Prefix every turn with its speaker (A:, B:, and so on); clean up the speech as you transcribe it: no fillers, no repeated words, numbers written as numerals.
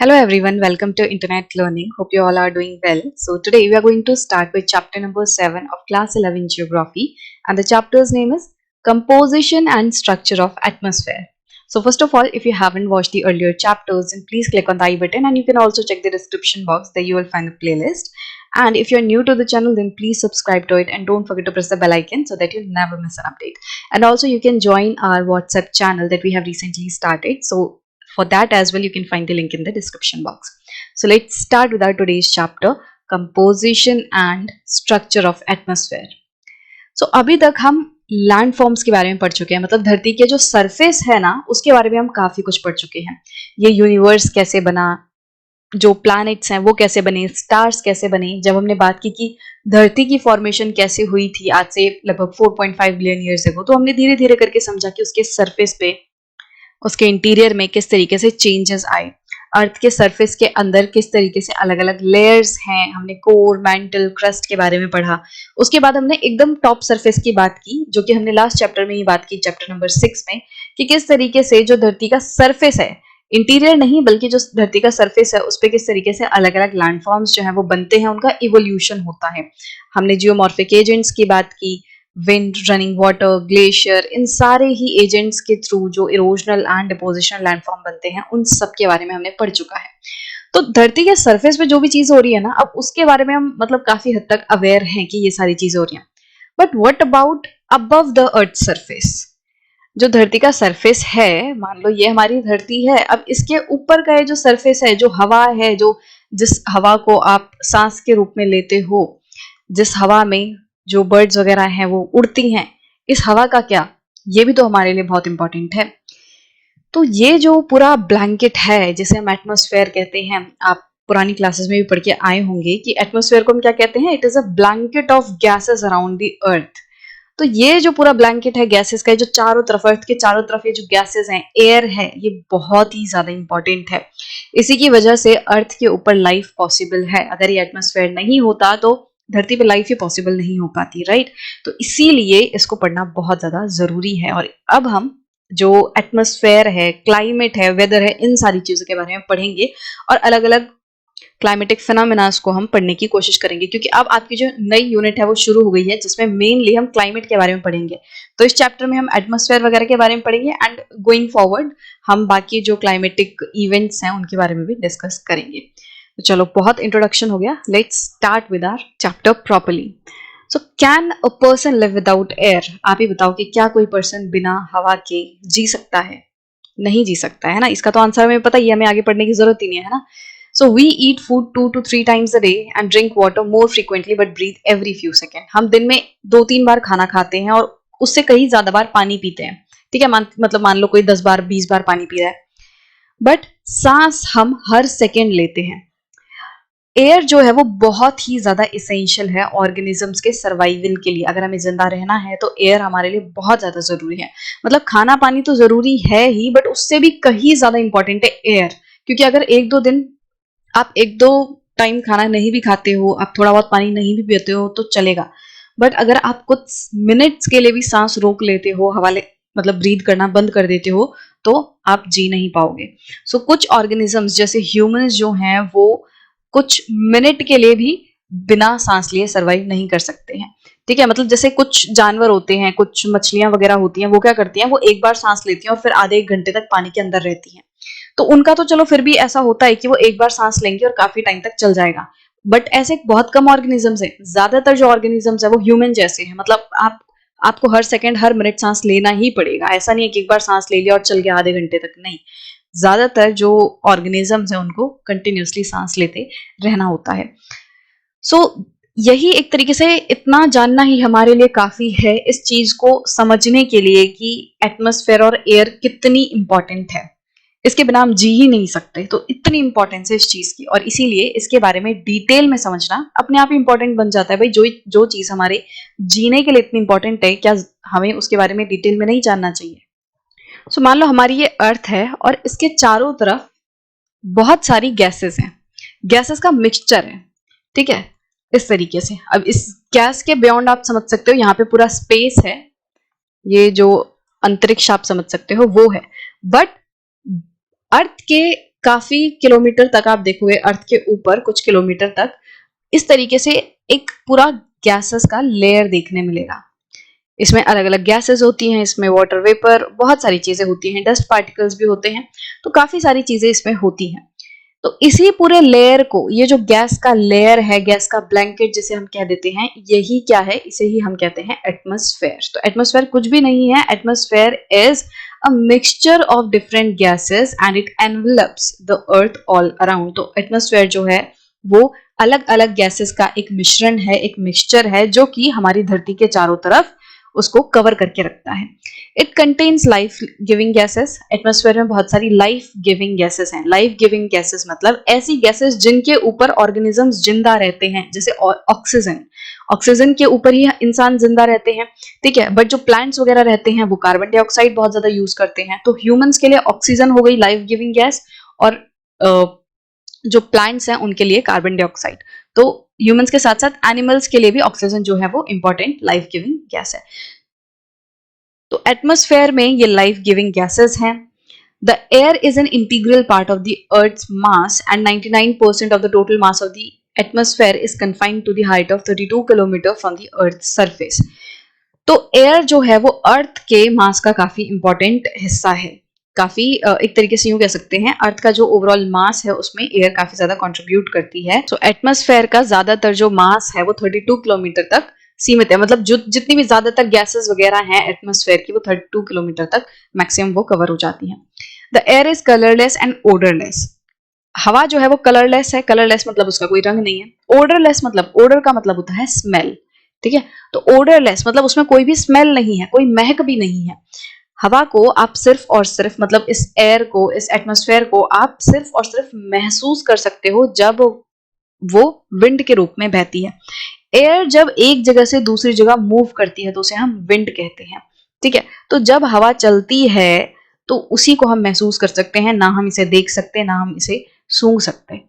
A: Hello everyone, welcome to Internet Learning. Hope you all are doing well. So today we are going to start with chapter number 7 of class 11 geography, and the chapter's name is Composition and Structure of Atmosphere. So first of all, if you haven't watched the earlier chapters, then please click on the I button, and you can also check the description box. There you will find the playlist. And if you're new to the channel, then please subscribe to it and don't forget to press the bell icon so that you'll never miss an update. And also you can join our WhatsApp channel that we have recently started. So for that as well, you can find the link in the description box. So let's start with our today's chapter, composition and structure of atmosphere. So अभी तक हम land forms के बारे में पढ़ चुके हैं, मतलब धरती के जो सरफेस है ना, उसके बारे में हम काफी कुछ पढ़ चुके हैं. ये यूनिवर्स कैसे बना, जो प्लैनेट्स हैं वो कैसे बने, स्टार्स कैसे बने. जब हमने बात की कि धरती की फॉर्मेशन कैसे हुई थी आज से लगभग 4.5 बिलियन ईयर्स अगो, तो हमने धीरे धीरे करके समझा कि उसके सरफेस पे, उसके इंटीरियर में किस तरीके से चेंजेस आए, अर्थ के सरफेस के अंदर किस तरीके से अलग अलग लेयर्स हैं. हमने कोर, मैंटल, क्रस्ट के बारे में पढ़ा. उसके बाद हमने एकदम टॉप सरफेस की बात की, जो कि हमने लास्ट चैप्टर में ही बात की, चैप्टर नंबर 6 में, कि किस तरीके से जो धरती का सरफेस है, इंटीरियर नहीं बल्कि जो धरती का सरफेस है, उस पर किस तरीके से अलग अलग लैंडफॉर्म्स जो है वो बनते हैं, उनका इवोल्यूशन होता है. हमने जियोमॉर्फिक एजेंट्स की बात की, विंड, रनिंग वाटर, ग्लेशियर, इन सारे ही एजेंट्स के थ्रू जो इरोजनल एंड डिपोजिशनल लैंडफॉर्म बनते हैं, उन सब के बारे में हमने पढ़ चुका है. तो धरती के सरफेस पे जो भी चीज हो रही है ना, अब उसके बारे में हम मतलब काफी हद तक अवेयर हैं कि ये सारी चीजें हो रही हैं. But what about above the earth surface? जो धरती का सरफेस है, मान लो ये हमारी धरती है, अब इसके ऊपर का ये जो सरफेस है, जो हवा है, जो जिस हवा को आप सांस के रूप में लेते हो, जिस हवा में जो बर्ड्स वगैरह हैं वो उड़ती हैं, इस हवा का क्या, ये भी तो हमारे लिए बहुत इंपॉर्टेंट है. तो ये जो पूरा ब्लैंकेट है जिसे हम एटमॉस्फेयर कहते हैं, आप पुरानी क्लासेस में भी पढ़ के आए होंगे कि एटमॉस्फेयर को हम क्या कहते हैं, it is a blanket of gases around the earth. तो ये जो पूरा ब्लैंकेट है गैसेस का, जो चारों तरफ, अर्थ के चारों तरफ ये जो गैसेस हैं, एयर है, ये बहुत ही ज्यादा इंपॉर्टेंट है. इसी की वजह से अर्थ के ऊपर लाइफ पॉसिबल है. अगर ये एटमॉस्फेयर नहीं होता तो धरती पे लाइफ ही पॉसिबल नहीं हो पाती, राइट. तो इसीलिए इसको पढ़ना बहुत ज्यादा जरूरी है. और अब हम जो एटमॉस्फेयर है, क्लाइमेट है, वेदर है, इन सारी चीजों के बारे में पढ़ेंगे और अलग अलग क्लाइमेटिक फिनोमेनास को हम पढ़ने की कोशिश करेंगे, क्योंकि अब आपकी जो नई यूनिट है वो शुरू हो गई है, जिसमें मेनली हम क्लाइमेट के बारे में पढ़ेंगे. तो इस चैप्टर में हम एटमॉस्फेयर वगैरह के बारे में पढ़ेंगे, एंड गोइंग फॉरवर्ड हम बाकी जो क्लाइमेटिक इवेंट्स हैं उनके बारे में भी डिस्कस करेंगे. तो चलो, बहुत इंट्रोडक्शन हो गया, let's start with our chapter properly. So can a person live without air? आप ही बताओ कि क्या कोई पर्सन बिना हवा के जी सकता है? नहीं जी सकता है ना. इसका तो आंसर हमें पता ही है, हमें आगे पढ़ने की जरूरत ही नहीं है ना. So we eat food 2 to 3 times a day and drink water more frequently but breathe every few seconds. हम दिन में 2-3 बार खाना खाते हैं और उससे कहीं ज्यादा बार पानी पीते हैं. ठीक है, मतलब मान लो कोई 10 बार 20 बार पानी पी रहा है, बट सांस हम हर सेकेंड लेते हैं. एयर जो है वो बहुत ही ज्यादा इसेंशियल है ऑर्गेनिजम्स के सर्वाइवल के लिए. अगर हमें जिंदा रहना है तो एयर हमारे लिए बहुत ज्यादा जरूरी है. मतलब खाना पानी तो जरूरी है ही, बट उससे भी कहीं ज्यादा इंपॉर्टेंट है एयर. क्योंकि अगर 1-2 दिन आप 1-2 टाइम खाना नहीं भी खाते हो, आप थोड़ा बहुत पानी नहीं भी पीते हो तो चलेगा, बट अगर आप कुछ मिनट्स के लिए भी सांस रोक लेते हो, हवाले मतलब ब्रीथ करना बंद कर देते हो, तो आप जी नहीं पाओगे. सो कुछ ऑर्गेनिजम्स जैसे ह्यूमंस जो हैं वो कुछ मिनट के लिए भी बिना सांस लिए सरवाइव नहीं कर सकते हैं. ठीक है, मतलब जैसे कुछ जानवर होते हैं, कुछ मछलियां वगैरह होती हैं, वो क्या करती हैं, वो एक बार सांस लेती हैं और फिर आधे 1 घंटे तक पानी के अंदर रहती हैं. तो उनका तो चलो फिर भी ऐसा होता है कि वो एक बार सांस लेंगे और काफी टाइम तक चल जाएगा, बट ऐसे बहुत कम ऑर्गेनिजम्स हैं. ज्यादातर जो ऑर्गेनिजम्स है वो ह्यूमन जैसे हैं, मतलब आपको हर सेकंड हर मिनट सांस लेना ही पड़ेगा. ऐसा नहीं है कि एक बार सांस ले लिया और चल गया आधे घंटे तक, नहीं. ज्यादातर जो ऑर्गेनिजम्स हैं उनको कंटिन्यूसली सांस लेते रहना होता है. सो यही एक तरीके से इतना जानना ही हमारे लिए काफी है इस चीज को समझने के लिए कि एटमॉस्फेयर और एयर कितनी इंपॉर्टेंट है. इसके बिना हम जी ही नहीं सकते. तो इतनी इंपॉर्टेंस है इस चीज की, और इसीलिए इसके बारे में डिटेल में समझना अपने आप ही इंपॉर्टेंट बन जाता है. भाई जो चीज हमारे जीने के लिए इतनी इंपॉर्टेंट है, क्या हमें उसके बारे में डिटेल में नहीं जानना चाहिए? सो मान लो हमारी ये अर्थ है और इसके चारों तरफ बहुत सारी गैसेस हैं, गैसेस का मिक्सचर है. ठीक है, इस तरीके से. अब इस गैस के बियॉन्ड आप समझ सकते हो, यहाँ पे पूरा स्पेस है, ये जो अंतरिक्ष आप समझ सकते हो वो है. बट अर्थ के काफी किलोमीटर तक आप देखोगे अर्थ के ऊपर कुछ किलोमीटर तक इस तरीके से एक पूरा गैसेस का लेयर देखने मिलेगा। इसमें अलग अलग गैसेस होती हैं, इसमें वाटर वेपर, बहुत सारी चीजें होती हैं, डस्ट पार्टिकल्स भी होते हैं, तो काफी सारी चीजें इसमें होती हैं। तो इसी पूरे लेयर को, ये जो गैस का लेयर है, गैस का ब्लैंकेट जिसे हम कह देते हैं, यही क्या है, इसे ही हम कहते हैं एटमॉस्फेयर। तो एटमॉस्फेयर कुछ भी नहीं है, atmosphere is a mixture of different gases and it envelopes the earth all around. तो एटमॉस्फेयर जो है वो अलग अलग गैसेस का एक मिश्रण है, एक मिक्सचर है, जो कि हमारी धरती के चारों तरफ उसको कवर करके रखता है। It contains life giving gases. Atmosphere में बहुत सारी लाइफ गिविंग गैसेस हैं। लाइफ गिविंग गैसेस मतलब ऐसी गैसेस जिनके ऊपर ऑर्गेनिजम्स जिंदा रहते हैं, जैसे ऑक्सीजन। ऑक्सीजन के ऊपर ही इंसान जिंदा रहते हैं, ठीक है। बट जो प्लांट्स वगैरह रहते हैं वो कार्बन डाइऑक्साइड बहुत ज्यादा यूज करते हैं। तो ह्यूमंस के लिए ऑक्सीजन हो गई लाइफ गिविंग गैस, और जो प्लांट्स हैं उनके लिए कार्बन डाइऑक्साइड। तो ह्यूमंस के साथ साथ एनिमल्स के लिए भी ऑक्सीजन जो है वो इंपॉर्टेंट लाइफ गिविंग गैस है। तो एटमॉस्फेयर में ये लाइफ गिविंग गैसेस हैं। The air is an integral part of the earth's mass and 99% of the total mass of the atmosphere is confined to the height of 32 kilometre from the earth surface. तो air जो है वो अर्थ के मास का काफी important हिस्सा है। काफी एक तरीके से यूं कह सकते हैं, अर्थ का जो ओवरऑल मास है उसमें एयर काफी ज्यादा कंट्रीब्यूट करती है। तो एटमॉस्फेयर का ज्यादातर जो मास है वो 32 किलोमीटर तक सीमित है। मतलब जो जितनी भी ज्यादातर गैसेस वगैरह हैं एटमॉस्फेयर की, वो 32 किलोमीटर तक मैक्सिमम वो कवर हो जाती हैं। The air is colourless and odourless. हवा जो है वो कलरलेस है। कलरलेस मतलब उसका कोई रंग नहीं है। ओडरलेस मतलब, ओडर का मतलब होता है स्मेल, ठीक है। तो ओडरलेस मतलब उसमें कोई भी स्मेल नहीं है, कोई महक भी नहीं है। हवा को आप सिर्फ और सिर्फ, मतलब इस एयर को, इस एटमॉस्फेयर को आप सिर्फ और सिर्फ महसूस कर सकते हो जब वो विंड के रूप में बहती है। एयर जब एक जगह से दूसरी जगह मूव करती है तो उसे हम विंड कहते हैं, ठीक है। तो जब हवा चलती है तो उसी को हम महसूस कर सकते हैं, ना हम इसे देख सकते, ना हम इसे सूंघ सकते।